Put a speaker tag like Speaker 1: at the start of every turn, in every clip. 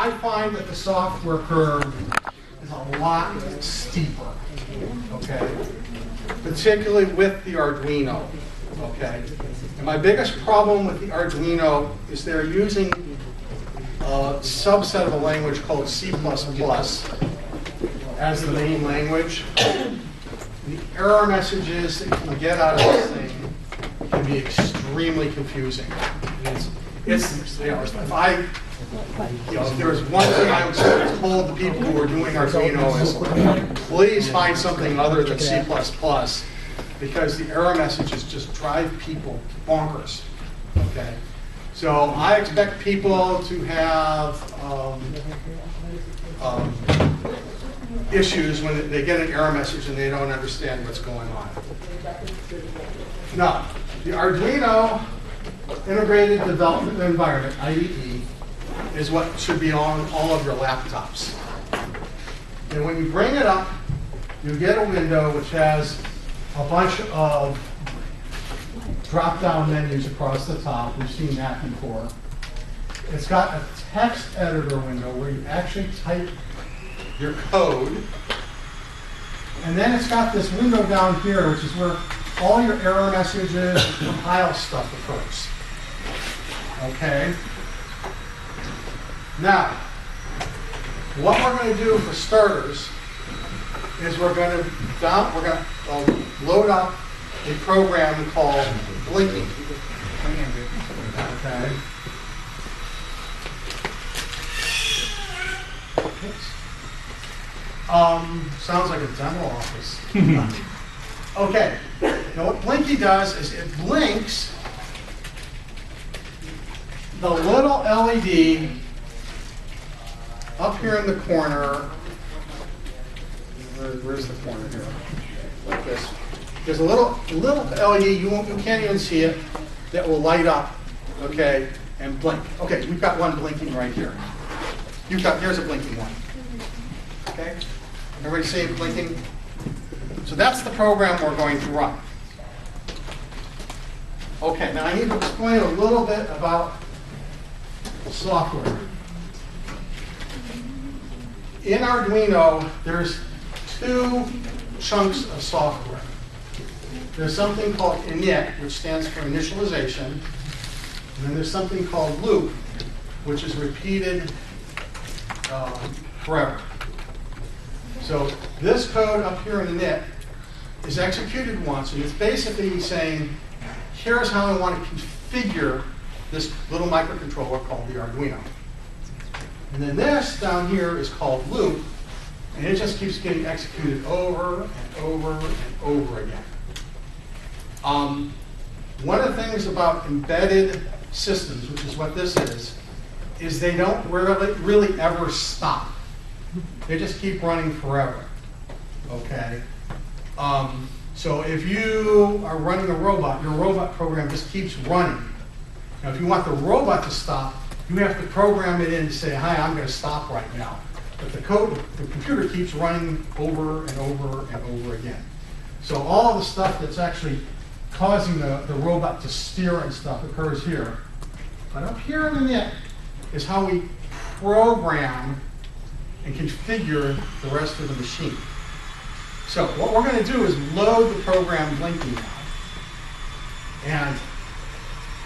Speaker 1: I find that the software curve is a lot steeper, okay? Particularly with the Arduino, okay? And my biggest problem with the Arduino is they're using a subset of a language called C++ as the main language. The error messages that you can get out of this thing can be extremely confusing. It's you know, if there was one thing I would told the people who were doing Arduino is, please find something other than C++, because the error messages just drive people bonkers. Okay, so I expect people to have issues when they get an error message and they don't understand what's going on. Now, the Arduino Integrated Development Environment, IDE, is what should be on all of your laptops. And when you bring it up, you get a window which has a bunch of drop-down menus across the top. We've seen that before. It's got a text editor window where you actually type your code. And then it's got this window down here, which is where all your error messages and compile stuff occurs. Okay? Now, what we're going to do for starters is we're going to load up a program called Blinkie. Okay? Sounds like a demo office. Okay. Now what Blinkie does is it blinks the little LED up here in the corner. Where's the corner here? Like this. There's a little LED, you can't even see it, that will light up, okay, and blink. Okay, we've got one blinking right here. Here's a blinking one. Okay? Everybody see it blinking? So that's the program we're going to run. Okay, now I need to explain a little bit about software. In Arduino, there's two chunks of software. There's something called init, which stands for initialization, and then there's something called loop, which is repeated forever. So this code up here in init is executed once, and it's basically saying, here's how I want to configure this little microcontroller called the Arduino. And then this down here is called loop, and it just keeps getting executed over and over and over again. One of the things about embedded systems, which is what this is they don't really ever stop. They just keep running forever, okay? So if you are running a robot, your robot program just keeps running. Now, if you want the robot to stop, you have to program it in to say, hi, I'm going to stop right now. But the computer keeps running over and over and over again. So all of the stuff that's actually causing the robot to steer and stuff occurs here. But up here in the init is how we program and configure the rest of the machine. So what we're going to do is load the program Blinkie now. And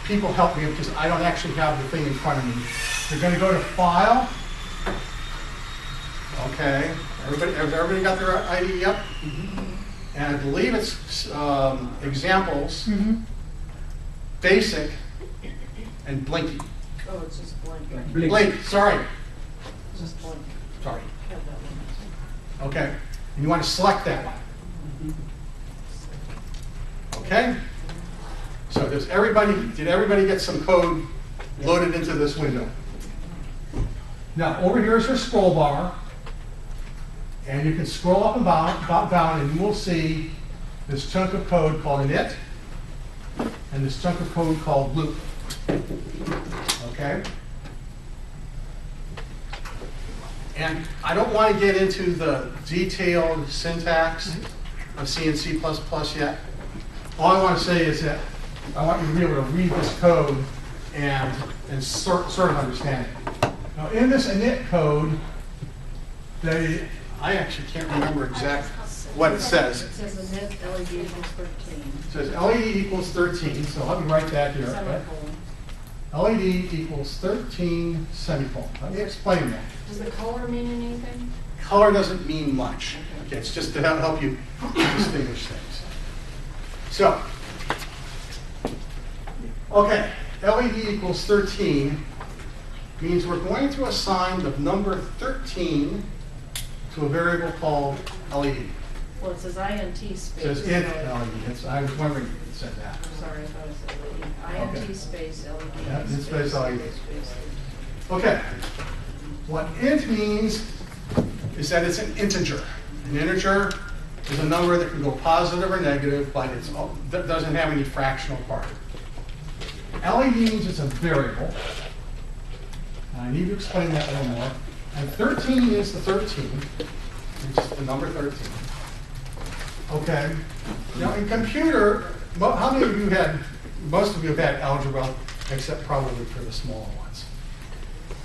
Speaker 1: people help me because I don't actually have the thing in front of me. You're going to go to File. Okay. Has everybody got their IDE up? Mm-hmm. And I believe it's Examples, Basic, and Blinkie.
Speaker 2: Oh, it's just Blinkie.
Speaker 1: Blink, sorry.
Speaker 2: Just Blinkie.
Speaker 1: Sorry. Okay. And you want to select that one. Okay? So did everybody get some code loaded into this window? Now, over here is your scroll bar. And you can scroll up and down, and you will see this chunk of code called init, and this chunk of code called loop. Okay? And I don't want to get into the detailed syntax of C and C++ yet. All I want to say is that I want you to be able to read this code and sort of understand it. Now, in this init code, I actually can't remember exactly what it says.
Speaker 2: It says the net LED equals 13.
Speaker 1: It says LED equals 13, so let me write that here.
Speaker 2: Semicolon.
Speaker 1: LED equals 13 semicolon. Let me explain that.
Speaker 2: Does the color mean anything?
Speaker 1: Color doesn't mean much. Okay, it's just to help you distinguish things. So, okay, LED equals 13 means we're going to assign the number 13 to a variable called LED.
Speaker 2: Well, it says INT space.
Speaker 1: It says int
Speaker 2: LED.
Speaker 1: LED. I was wondering if it said that.
Speaker 2: I'm sorry, I thought it said LED.
Speaker 1: Okay.
Speaker 2: INT space LED.
Speaker 1: Yeah, int space LED.
Speaker 2: Space.
Speaker 1: Okay, what int means is that it's an integer. An integer is a number that can go positive or negative, but that doesn't have any fractional part. LED means it's a variable. And I need to explain that a little more. And 13 is the 13, which is the number 13. Okay. Now in computer, how many of you most of you have had algebra, except probably for the smaller ones.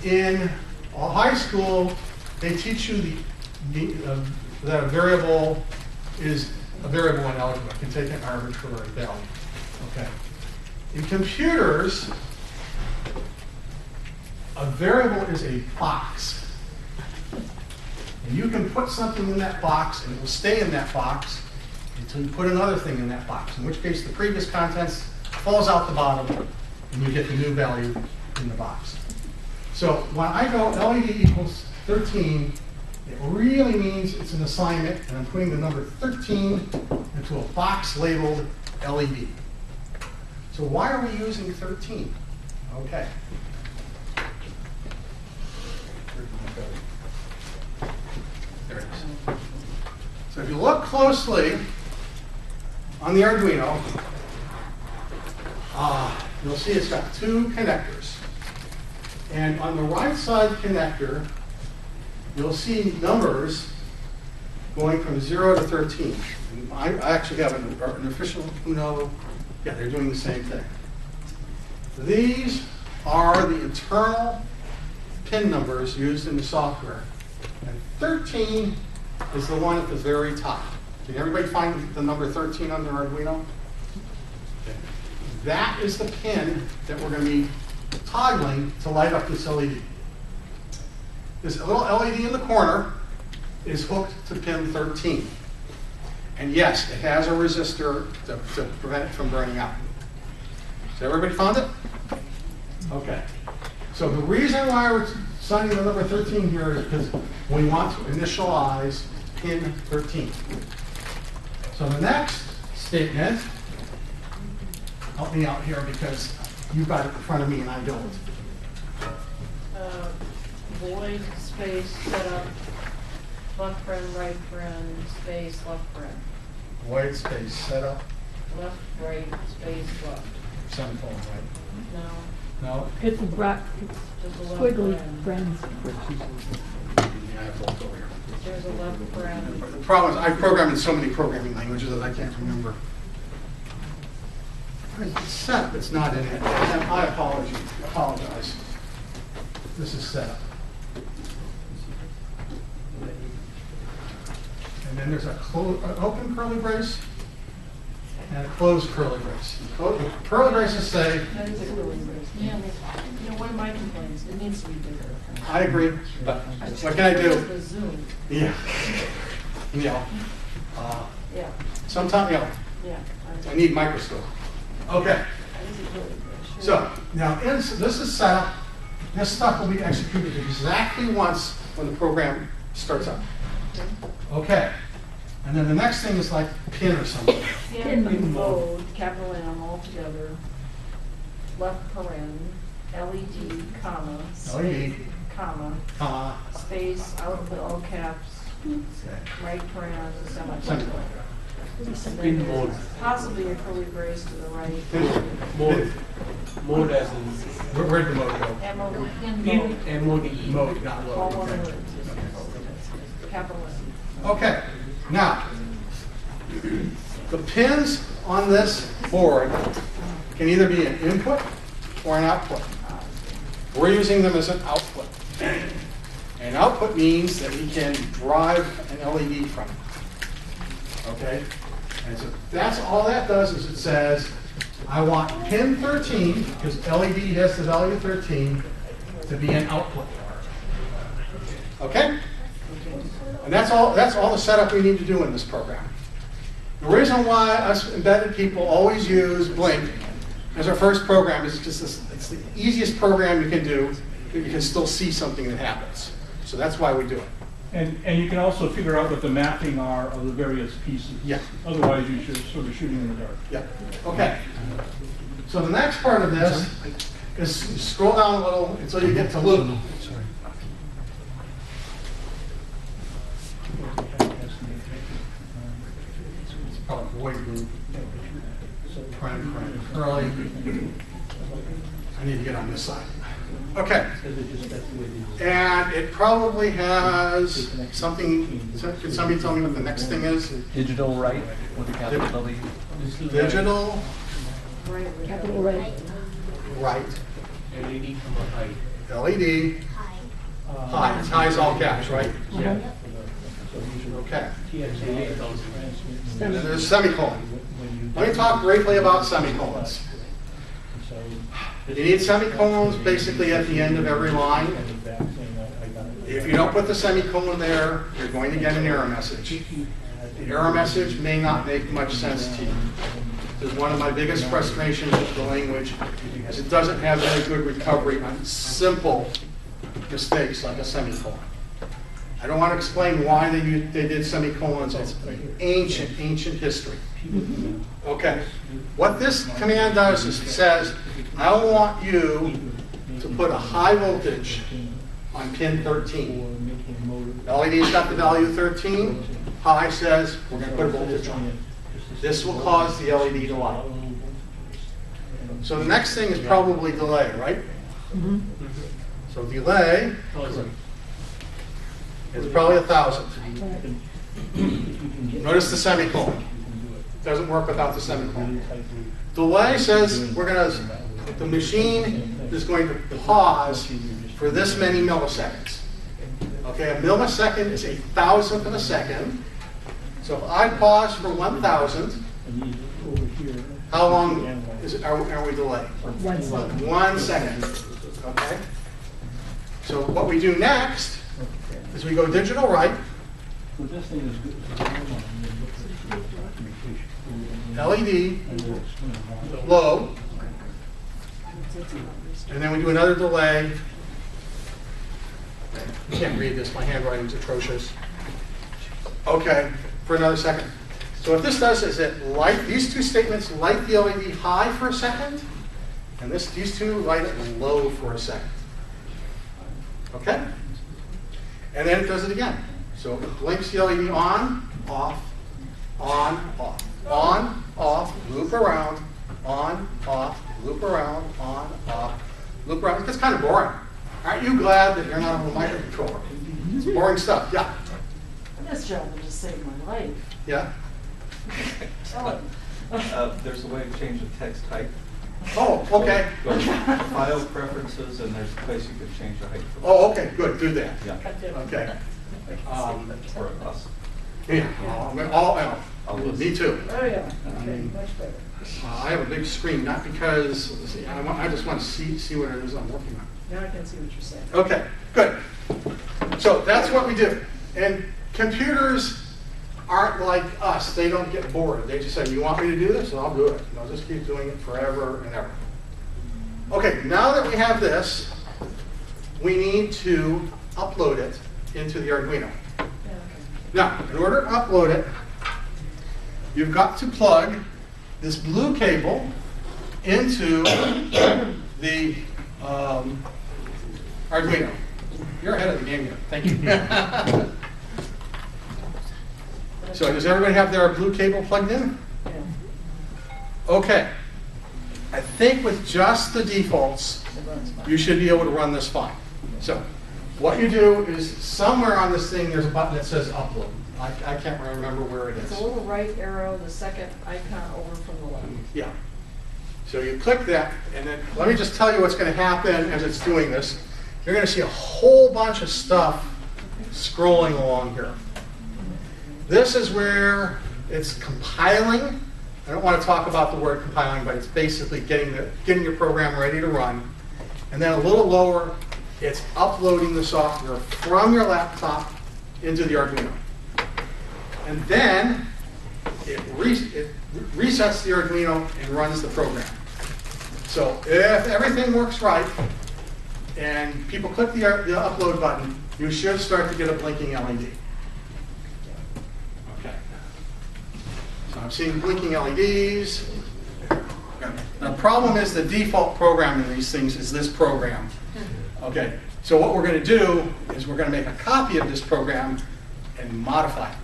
Speaker 1: In high school, they teach you that a variable is a variable in algebra. It can take an arbitrary value. Okay. In computers, a variable is a box. And you can put something in that box, and it will stay in that box until you put another thing in that box, in which case the previous contents falls out the bottom, and you get the new value in the box. So when I go LED equals 13, it really means it's an assignment, and I'm putting the number 13 into a box labeled LED. So why are we using 13? Okay. There it is. So if you look closely on the Arduino, you'll see it's got two connectors. And on the right side connector, you'll see numbers going from 0 to 13. And I actually have an official Uno. Yeah, they're doing the same thing. These are the internal pin numbers used in the software. And 13 is the one at the very top. Can everybody find the number 13 on their Arduino? Okay. That is the pin that we're going to be toggling to light up this LED. This little LED in the corner is hooked to pin 13. And yes, it has a resistor to prevent it from burning out. So everybody found it? Okay. So the reason why we're signing the number 13 here is because we want to initialize pin 13. So the next statement, help me out here because you've got it in front of me and I don't.
Speaker 2: Void space setup, left paren, right paren, space, left paren.
Speaker 1: Void space setup,
Speaker 2: Left, right, space, left.
Speaker 1: semicolon, right?
Speaker 2: No,
Speaker 1: No?
Speaker 3: It's a black,
Speaker 2: there's a left
Speaker 3: squiggly
Speaker 2: paren.
Speaker 3: friends.
Speaker 1: Yeah, I have to look over here.
Speaker 2: There's a left paren.
Speaker 1: The problem is I program in so many programming languages that I can't remember. It's setup, it's not in it. I apologize. This is setup. And then there's an open curly brace and a closed curly brace. The curly braces say,
Speaker 2: That is a curly brace. Yeah, you know, one of my complaints, it needs to be bigger.
Speaker 1: I agree, but what can I
Speaker 2: Where's
Speaker 1: do?
Speaker 2: the zoom?
Speaker 1: Yeah.
Speaker 2: Yeah,
Speaker 1: Sometimes,
Speaker 2: yeah.
Speaker 1: I need microscope. Okay.
Speaker 2: That is a curly brace. Sure.
Speaker 1: So now this is set up. This stuff will be executed exactly once when the program starts up. Okay. And then the next thing is like pin or something.
Speaker 2: Pin mode, capital M all together. Left paren, LED, comma, space, comma, space, output all caps, right paren, semicolon.
Speaker 4: Pin mode.
Speaker 2: Possibly a curly brace to the right.
Speaker 4: Mode. Mode as in
Speaker 1: Where'd the mode go?
Speaker 2: M-O, pin
Speaker 4: pin
Speaker 2: mode,
Speaker 4: MODE.
Speaker 1: Mode, not
Speaker 2: all
Speaker 1: load.
Speaker 2: one
Speaker 1: Okay.
Speaker 2: word. Capital M.
Speaker 1: Okay. Now, the pins on this board can either be an input or an output. We're using them as an output. And output means that we can drive an LED from it. Okay? And so that's all that does is it says, I want pin 13, because LED has the value 13, to be an output. Okay? And that's all the setup we need to do in this program. The reason why us embedded people always use Blink as our first program is just it's the easiest program you can do, that you can still see something that happens. So that's why we do it.
Speaker 3: And you can also figure out what the mapping are of the various pieces.
Speaker 1: Yeah.
Speaker 3: Otherwise, you're sort of shooting in the dark.
Speaker 1: Yeah. Okay. So the next part of this is scroll down a little until you get to loop. It's probably void loop. Prime, curly. I need to get on this side. Okay. And it probably has something. Can somebody tell me what the next thing is?
Speaker 5: Digital right with a capital W.
Speaker 1: Digital
Speaker 2: Capital right.
Speaker 1: right.
Speaker 4: LED comma high.
Speaker 1: LED. High. It's high is all caps, right?
Speaker 4: Yeah.
Speaker 1: Okay.
Speaker 4: TXA 8000.
Speaker 1: And then there's semicolon. Let me talk briefly about semicolons. You need semicolons basically at the end of every line. If you don't put the semicolon there, you're going to get an error message. The error message may not make much sense to you. This is one of my biggest frustrations with the language, is it doesn't have very good recovery on simple mistakes like a semicolon. I don't want to explain why they did semicolons. It's ancient history. Okay. What this command does is it says, I want you to put a high voltage on pin 13. LED's got the value 13. High says we're going to put a voltage on it. This will cause the LED to light. So the next thing is probably delay, right? So delay is probably 1,000. Notice the semicolon. It doesn't work without the semicolon. Delay says the machine is going to pause for this many milliseconds. Okay, a millisecond is 1,000th of a second. So if I pause for 1,000, how long are we delayed? 1 second. Okay. So what we do next is we go digital right. LED, low, and then we do another delay. I can't read this, my handwriting's atrocious. Okay, for another second. So what this does is it these two statements light the LED high for a second, and these two light it low for a second. Okay? And then it does it again. So it blinks the LED on, off, on, off, loop around, on, off, loop around, on, off, loop around. It gets kind of boring. Aren't you glad that you're not on a microcontroller? It's boring stuff. Yeah.
Speaker 2: This gentleman just saved my life.
Speaker 1: Yeah.
Speaker 5: There's a way to change the text height.
Speaker 1: Oh, okay.
Speaker 5: Go to File preferences, and there's a place you can change the height.
Speaker 1: Oh, okay. Good. Do that.
Speaker 5: Yeah.
Speaker 1: Okay.
Speaker 5: For us.
Speaker 1: Yeah. Me too.
Speaker 2: Oh, yeah. Okay, much better.
Speaker 1: I have a big screen, not because I just want to see what it is I'm working on.
Speaker 2: Now I can see what you're saying.
Speaker 1: Okay, good. So that's what we do. And computers aren't like us. They don't get bored. They just say, you want me to do this? And I'll do it. And I'll just keep doing it forever and ever. Okay, now that we have this, we need to upload it into the Arduino.
Speaker 2: Yeah, okay.
Speaker 1: Now, in order to upload it, you've got to plug this blue cable into the Arduino. You're ahead of the game here. Thank you. So does everybody have their blue cable plugged in?
Speaker 2: Yeah.
Speaker 1: Okay. I think with just the defaults,
Speaker 2: It runs fine.
Speaker 1: you should be able to run this fine. So what you do is somewhere on this thing there's a button that says upload. I can't remember where it
Speaker 2: It's
Speaker 1: is.
Speaker 2: a little right arrow, the second icon over from the left.
Speaker 1: Yeah. So you click that, and then let me just tell you what's going to happen as it's doing this. you're going to see a whole bunch of stuff scrolling along here. This is where it's compiling. I don't want to talk about the word compiling, but it's basically getting your program ready to run. And then a little lower, it's uploading the software from your laptop into the Arduino. And then it resets the Arduino and runs the program. So if everything works right, and people click the upload button, you should start to get a blinking LED. Okay. So I'm seeing blinking LEDs. The problem is the default program in these things is this program. Okay. So what we're going to do is we're going to make a copy of this program and modify it.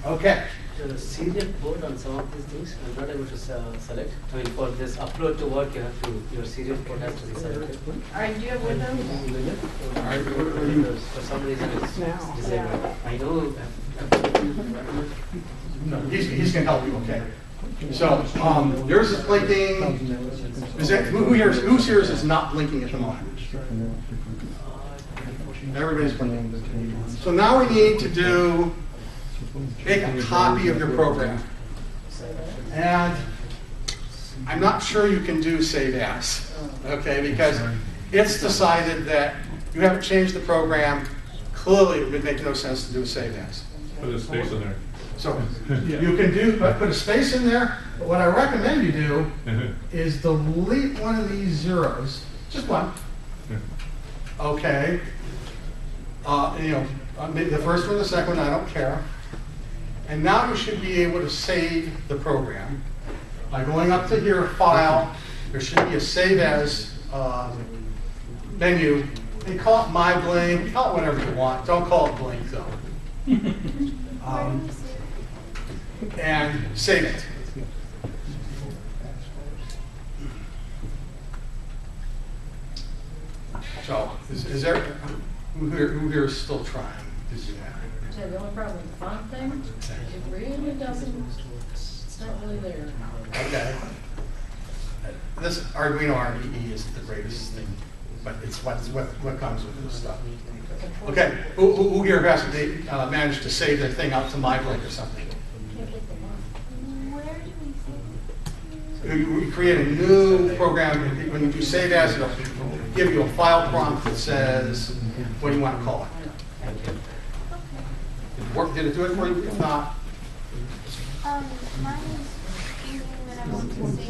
Speaker 1: Okay.
Speaker 4: The serial port on some of these things, I'm not able to select. I mean, for this upload to work, you have to, your serial port has to be selected.
Speaker 2: All right, do you have Windows?
Speaker 1: All right.
Speaker 4: For some reason, it's disabled. I know.
Speaker 1: No, he's going to help you, okay? So, yours is blinking. Who's here is not blinking at the moment? Everybody's blinking. So now we need to make a copy of your program. And I'm not sure you can do save as, okay? Because it's decided that you haven't changed the program. Clearly, it would make no sense to do a save as.
Speaker 6: Put a space in there.
Speaker 1: So you can put a space in there, but what I recommend you do is delete one of these zeros, just one. Okay. The first one, the second one, I don't care. And now you should be able to save the program by going up to here, File. There should be a Save As menu. And call it My Blink. Call it whatever you want. Don't call it Blink though. And save it. So, is there who here is still trying to do that?
Speaker 2: The only problem with the font thing, it really doesn't, it's not really there.
Speaker 1: Okay. This Arduino RDE isn't the greatest thing, but it's what comes with this stuff. Okay, who here has managed to save their thing out to MyBlink or something? You create a new program. When you do save as, it'll give you a file prompt that says, what do you want to call it? Did it do it for you? If not,
Speaker 7: Mine is when I want to save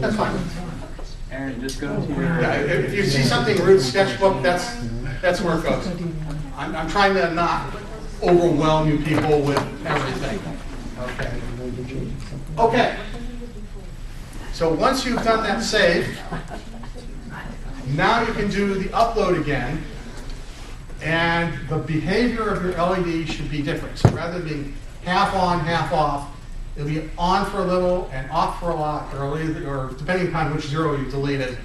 Speaker 1: that's fine.
Speaker 5: Aaron, just go to your.
Speaker 1: Yeah, if you see something root sketchbook, that's where it goes. I'm trying to not overwhelm you people with everything. Okay. Okay. So once you've done that save, now you can do the upload again, and the behavior of your LED should be different. So rather than being half on, half off, it'll be on for a little and off for a lot, or depending upon which zero you deleted,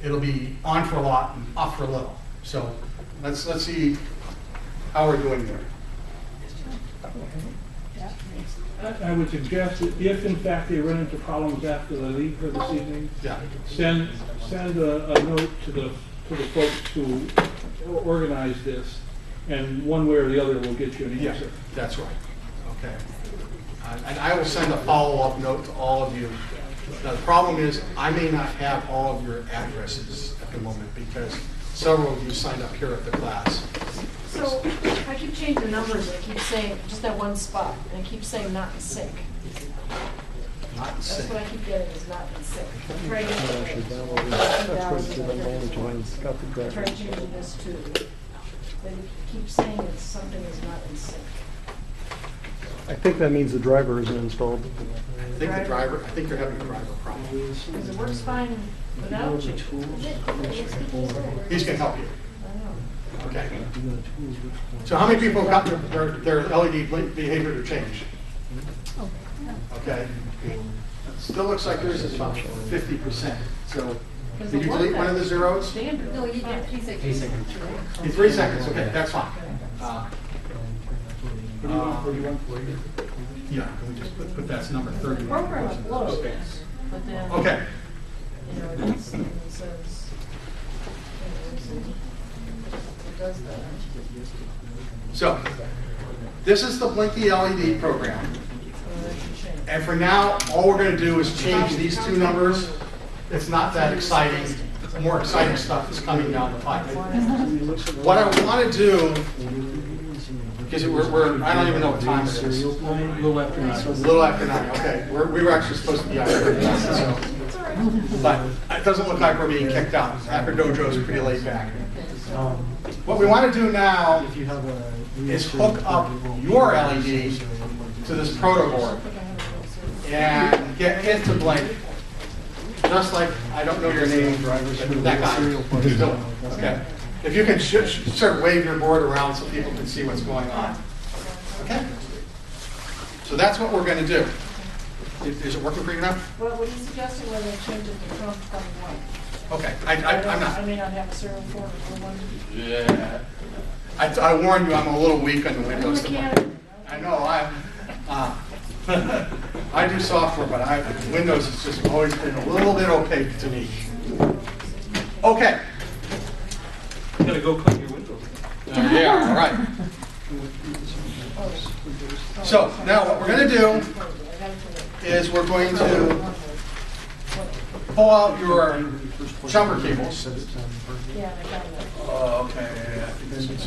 Speaker 1: it'll be on for a lot and off for a little. So let's see how we're doing there.
Speaker 3: I would suggest that if in fact they run into problems after they leave for this evening,
Speaker 1: Yeah.
Speaker 3: send a note to the folks who organize this, and one way or the other will get you an
Speaker 1: Yeah,
Speaker 3: answer.
Speaker 1: that's right. Okay. And I will send a follow-up note to all of you. Now, the problem is I may not have all of your addresses at the moment because several of you signed up here at the class.
Speaker 2: So I keep changing the numbers and I keep saying just that one spot, and I keep saying not in sync.
Speaker 1: Not in
Speaker 2: That's
Speaker 1: sync.
Speaker 2: what I keep getting is not in sync. I'm trying to try changing this too. But it keeps saying that something is not in sync.
Speaker 8: I think that means the driver isn't installed.
Speaker 1: I think you're having a driver problem.
Speaker 2: Because it works fine without you.
Speaker 1: He's going to help you.
Speaker 2: I know.
Speaker 1: Okay. So how many people have got their LED behavior to change? Okay. Still looks like yours is about 50%. So did you delete one of the zeros?
Speaker 2: Standard.
Speaker 7: No, you get 3 seconds.
Speaker 4: 3 seconds.
Speaker 1: In 3 seconds. Okay, that's fine. Yeah, can we just put that's number 30.
Speaker 2: Program uploads, but then,
Speaker 1: Okay.
Speaker 2: you know, it says, It does that.
Speaker 1: So, this is the Blinkie LED program.
Speaker 2: So that should change.
Speaker 1: And for now, all we're going to do is change these two numbers. It's not that exciting. More exciting stuff is coming down the pipe. What I want to do, because I don't even know what time it is.
Speaker 3: A little after
Speaker 1: It's a little after 9, okay. We were actually supposed to be out here, so. But it doesn't look like we're being kicked out. Hacker Dojo is pretty laid back. What we want to do now is hook up your LED to this proto board and get it to blink. Just like, I don't know your name, but that guy is doing. Okay. If you can sort of wave your board around so people can see what's going on. Okay? So that's what we're going to do. Is it working for you now?
Speaker 2: Well, what he's suggesting whether they change it to Trump coming white.
Speaker 1: Okay. I'm not.
Speaker 2: I may not have a serial form or one.
Speaker 1: Yeah. I warned you, I'm a little weak on the Windows. I know. I do software, but Windows has just always been a little bit opaque to me. Okay.
Speaker 5: You gotta go clean your windows.
Speaker 1: Yeah, all right. So now what we're going to do is we're going to pull out your jumper cables.
Speaker 2: Yeah, I got that.
Speaker 1: Okay. I think this one's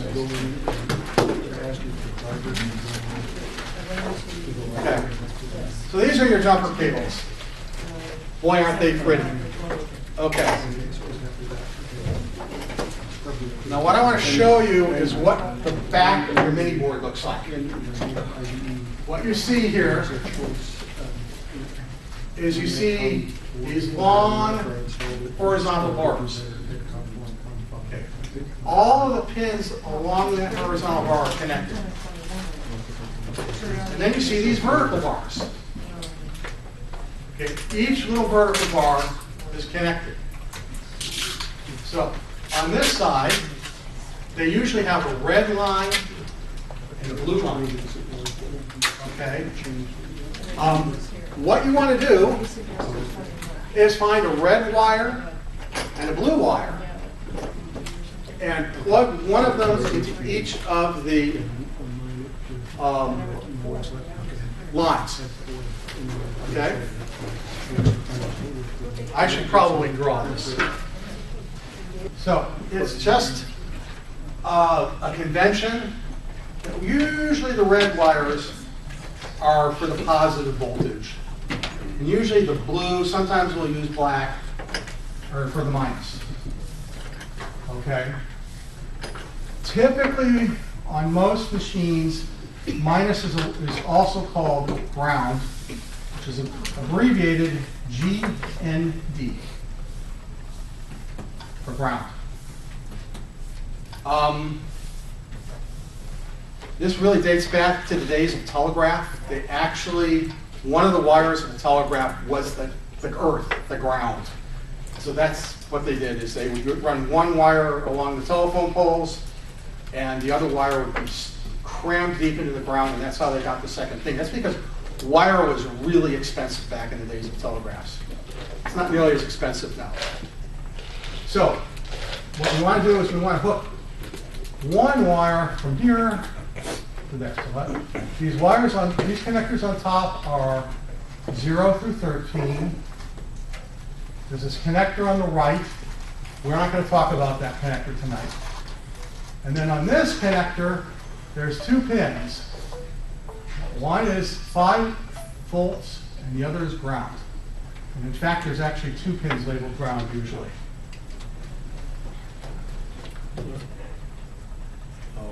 Speaker 1: okay. So these are your jumper cables. Boy, aren't they pretty. Okay. Now what I want to show you is what the back of your mini board looks like. What you see here is you see these long horizontal bars. Okay. All of the pins along that horizontal bar are connected. And then you see these vertical bars. Okay. Each little vertical bar is connected. So on this side, they usually have a red line and a blue line. Okay. What you want to do is find a red wire and a blue wire and plug one of those into each of the lines. Okay? I should probably draw this. So it's just a convention. Usually the red wires are for the positive voltage. And usually the blue, sometimes we'll use black, are for the minus. Okay? Typically, on most machines, minus is also called ground, which is abbreviated GND for ground. This really dates back to the days of telegraph. They actually, one of the wires of the telegraph was the earth, the ground. So that's what they did, is they would run one wire along the telephone poles, and the other wire would be crammed deep into the ground, and that's how they got the second thing. That's because wire was really expensive back in the days of telegraphs. It's not nearly as expensive now. So what we want to do is we want to hook one wire from here to there. So these wires on these connectors on top are 0 through 13. There's this connector on the right. We're not going to talk about that connector tonight. And then on this connector, there's two pins. One is 5 volts, and the other is ground. And in fact, there's actually two pins labeled ground usually.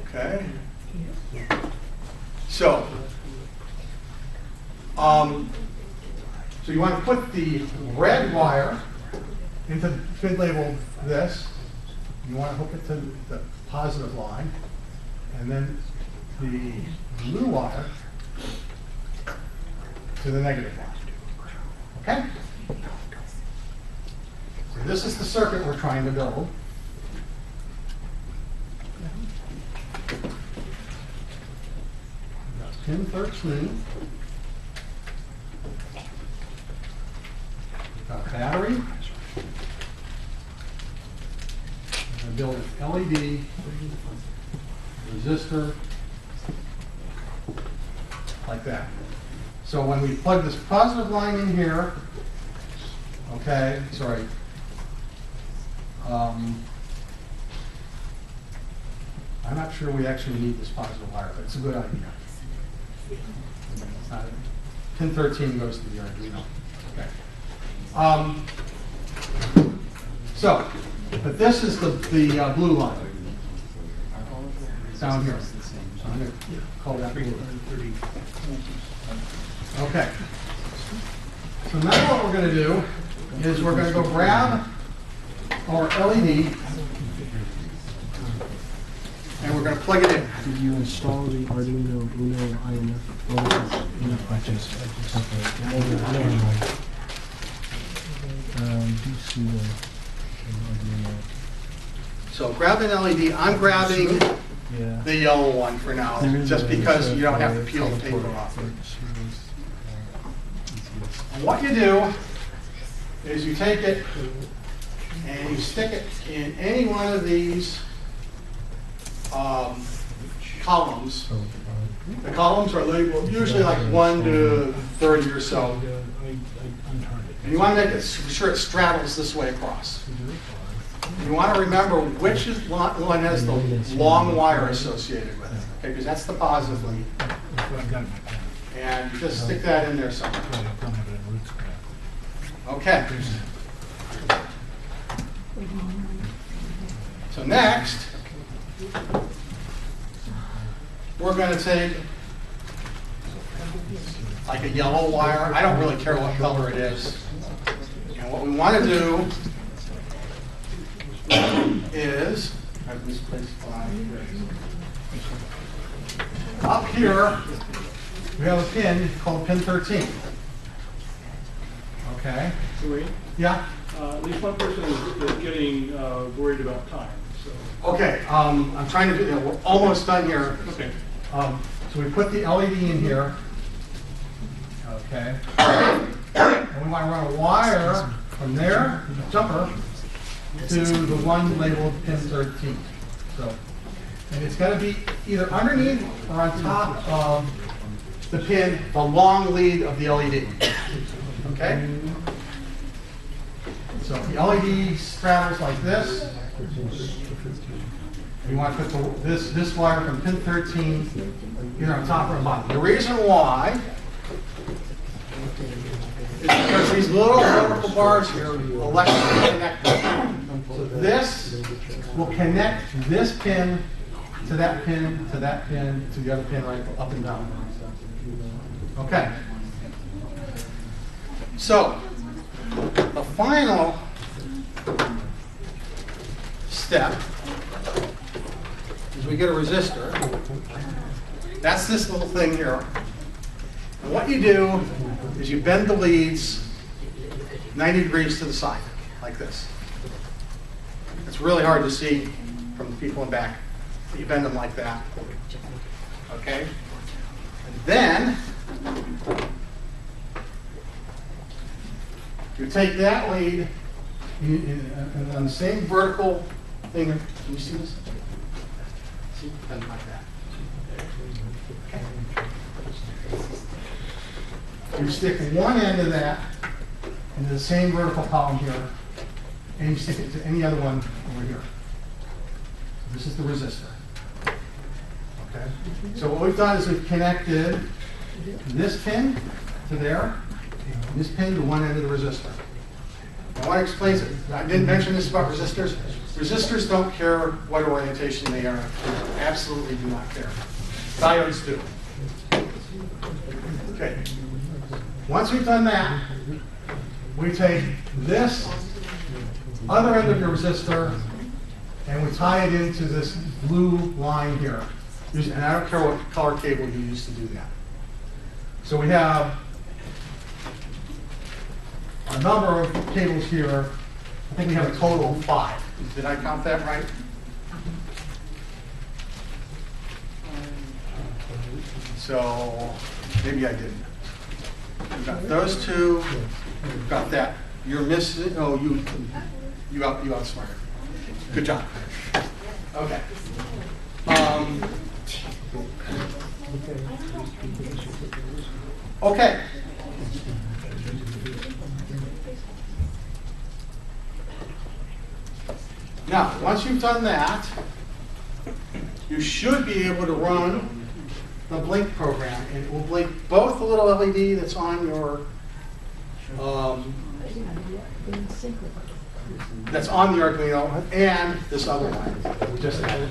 Speaker 1: Okay. So you want to put the red wire into the pin labeled this. You want to hook it to the positive line, and then the blue wire to the negative line. Okay? So this is the circuit we're trying to build. That's pin 13. We've got a battery. I'm going to build LED, resistor, like that. So when we plug this positive line in here, okay, sorry. I'm not sure we actually need this positive wire, but it's a good idea. It's not, pin 13 goes to the Arduino. Okay. So, but this is the blue line down here. So I'm going to call that blue. Okay. So now what we're going to do is we're going to go grab our LED and we're going to plug it in.
Speaker 8: Did you install the Arduino Uno INF? I just do see the Arduino.
Speaker 1: So grab an LED. I'm grabbing
Speaker 8: Yeah.
Speaker 1: the yellow one for now, just because you don't have to peel the paper off. And what you do is you take it and you stick it in any one of these columns. The columns are labeled usually like 1 to 30 or so. And you want to make it sure it straddles this way across. You want to remember which one has the long wire associated with it, okay? Because that's the positive lead. And you just stick that in there somewhere. Okay. So next, we're going to take like a yellow wire. I don't really care what color it is. And what we want to do is, I've misplaced 5. Up here, we have a pin called pin 13. Okay.
Speaker 3: Wait,
Speaker 1: Yeah.
Speaker 3: at least one person is getting worried about time, so.
Speaker 1: Okay. I'm trying to do that. We're almost done here.
Speaker 3: Okay.
Speaker 1: So we put the LED in here. Okay. And we want to run a wire from there, the jumper, to the one labeled pin 13. So, and it's got to be either underneath or on top of the pin, the long lead of the LED. Okay? So if the LED straddles like this, you want to put this wire from pin 13 either on top or on bottom. The reason why is because these little vertical bars here will electrically connect. So this will connect this pin to that pin, to that pin, to the other pin, right up and down. Okay. So the final step is we get a resistor. That's this little thing here. And what you do is you bend the leads 90 degrees to the side, like this. It's really hard to see from the people in back. You bend them like that. Okay? And then you take that lead and on the same vertical thing. Can you see this? See? Bend like that. You stick one end of that into the same vertical column here, and you stick it to any other one over here. So this is the resistor. Okay. So what we've done is we've connected this pin to there, and this pin to one end of the resistor. I want to explain. I didn't mention this about resistors. Resistors don't care what orientation they are. They absolutely do not care. Diodes do. Okay. Once we've done that, we take this other end of your resistor and we tie it into this blue line here. And I don't care what color cable you use to do that. So we have a number of cables here. I think we have a total of 5. Did I count that right? So maybe I didn't. We've got those two. We've got that. You're missing. Oh, you outsmarted. Good job. Okay. Um, okay. Now, once you've done that, you should be able to run the blink program, and it will blink both the little LED that's on your that's on the Arduino and this other one that we just added.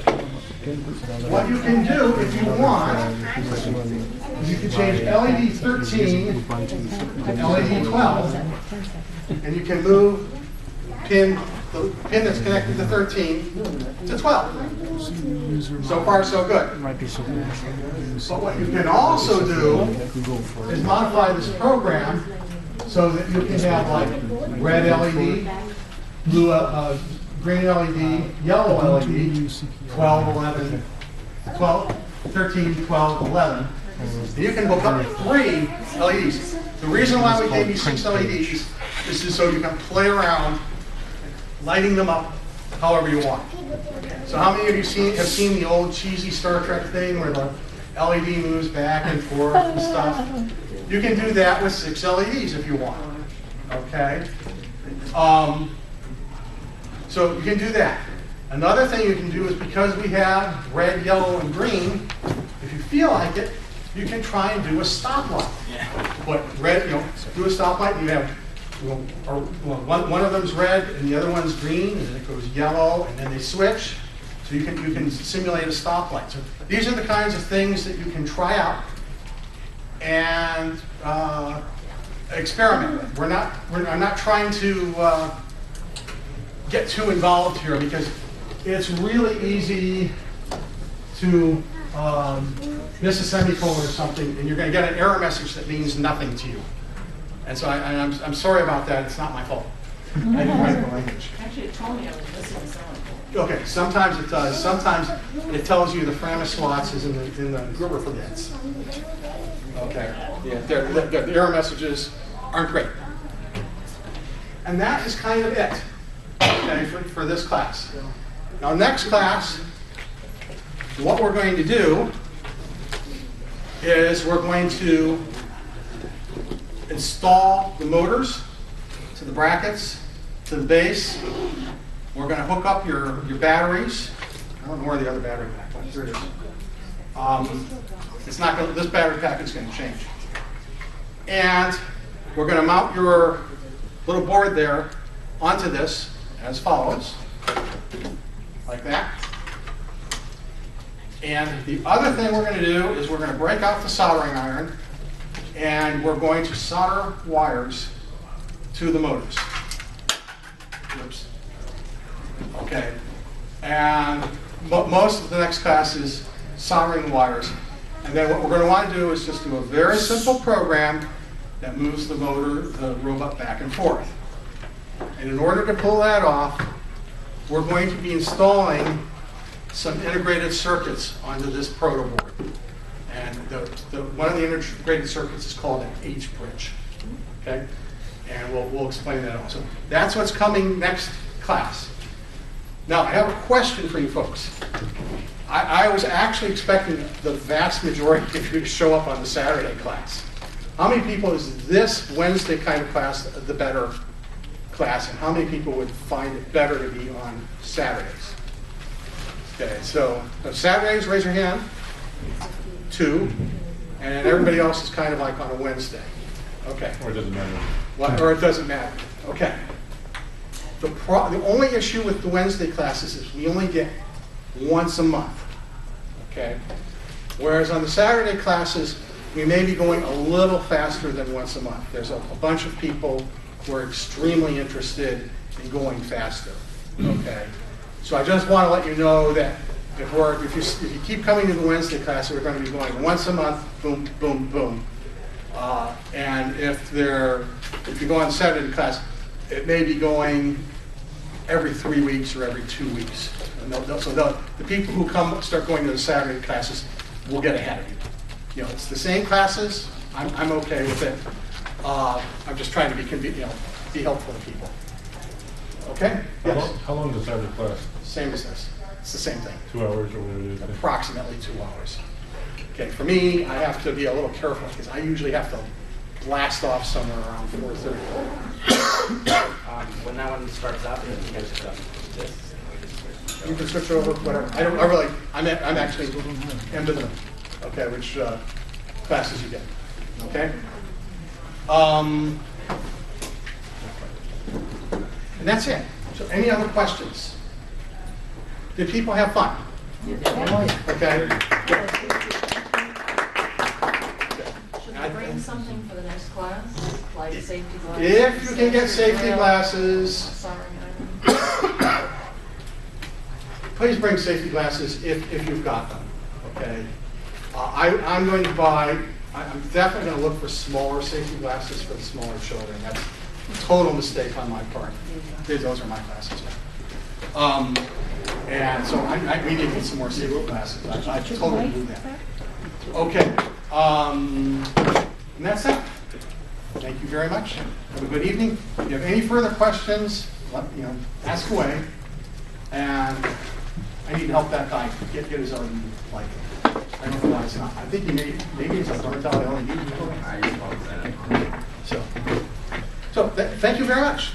Speaker 1: What you can do if you want is you can change LED 13 to LED 12, and you can move the pin that's connected to 13 to 12. So far, so good. But what you can also do is modify this program so that you can have like red LED, blue, green LED, yellow LED, 12, 11, 12, 13, 12, 11. And you can hook up 3 LEDs. The reason why we gave you 6 LEDs is just so you can play around lighting them up however you want. So how many of you have seen the old cheesy Star Trek thing where the LED moves back and forth and stuff? You can do that with 6 LEDs if you want. Okay? So you can do that. Another thing you can do is, because we have red, yellow, and green, if you feel like it, you can try and do a stoplight. But red, do a stoplight. You have one of them's red and the other one's green, and then it goes yellow, and then they switch. So you can simulate a stoplight. So these are the kinds of things that you can try out and experiment with. I'm not trying to get too involved here, because it's really easy to miss a semicolon or something, and you're going to get an error message that means nothing to you. And so I'm sorry about that. It's not my fault. I didn't write the language.
Speaker 2: Actually, it told me I was missing something.
Speaker 1: Okay, sometimes it does. Sometimes it tells you the Framis-Slots is in the Gruber forgets. Okay, yeah, the error messages aren't great. And that is kind of it, okay, for this class. Now, next class, what we're going to do is we're going to install the motors to the brackets, to the base. We're going to hook up your batteries. I don't know where the other battery pack went. Here it is. It's not going. This battery pack is going to change. And we're going to mount your little board there onto this as follows, like that. And the other thing we're going to do is we're going to break out the soldering iron, and we're going to solder wires to the motors. Oops. Okay. And most of the next class is soldering wires. And then what we're going to want to do is just do a very simple program that moves the robot back and forth. And in order to pull that off, we're going to be installing some integrated circuits onto this proto board. And one of the integrated circuits is called an H-bridge. Okay? And we'll explain that also. That's what's coming next class. Now, I have a question for you folks. I was actually expecting the vast majority of you to show up on the Saturday class. How many people is this Wednesday kind of class the better class, and how many people would find it better to be on Saturdays? Okay, so Saturdays, raise your hand. 2, and everybody else is kind of like on a Wednesday. Okay.
Speaker 6: Or it doesn't matter.
Speaker 1: Or it doesn't matter. Okay. The only issue with the Wednesday classes is we only get once a month. Okay. Whereas on the Saturday classes, we may be going a little faster than once a month. There's a bunch of people who are extremely interested in going faster. Okay. So I just want to let you know that if you keep coming to the Wednesday class, we're going to be going once a month, boom, boom, boom. And if you go on Saturday class, it may be going every 3 weeks or every 2 weeks. And so the people who start going to the Saturday classes will get ahead of you. It's the same classes. I'm okay with it. I'm just trying to be helpful to people. Okay? Yes?
Speaker 6: How long is the Saturday class?
Speaker 1: Same as this. It's the same thing,
Speaker 6: 2 hours or whatever it is.
Speaker 1: approximately 2 hours. Okay, for me, I have to be a little careful because I usually have to blast off somewhere around 4:30.
Speaker 4: When that one starts up, you can switch it up.
Speaker 1: You can switch it over, whatever. I'm actually into them, okay, which fast as you get, okay? And that's it. So any other questions? Did people have fun? Okay.
Speaker 2: Should I bring something for the next class, like safety glasses?
Speaker 1: If you can get safety glasses,
Speaker 2: Sorry,
Speaker 1: please bring safety glasses if you've got them, okay? I'm going to buy, I'm definitely going to look for smaller safety glasses for the smaller children. That's a total mistake on my part. Those are my glasses. And so we need to get some more safety glasses. I totally do that. Okay. And that's it. Thank you very much. Have a good evening. If you have any further questions, ask away. And I need to help that guy get his own like. I don't know why it's not. I think maybe it's a burnt out LED. So thank you very much.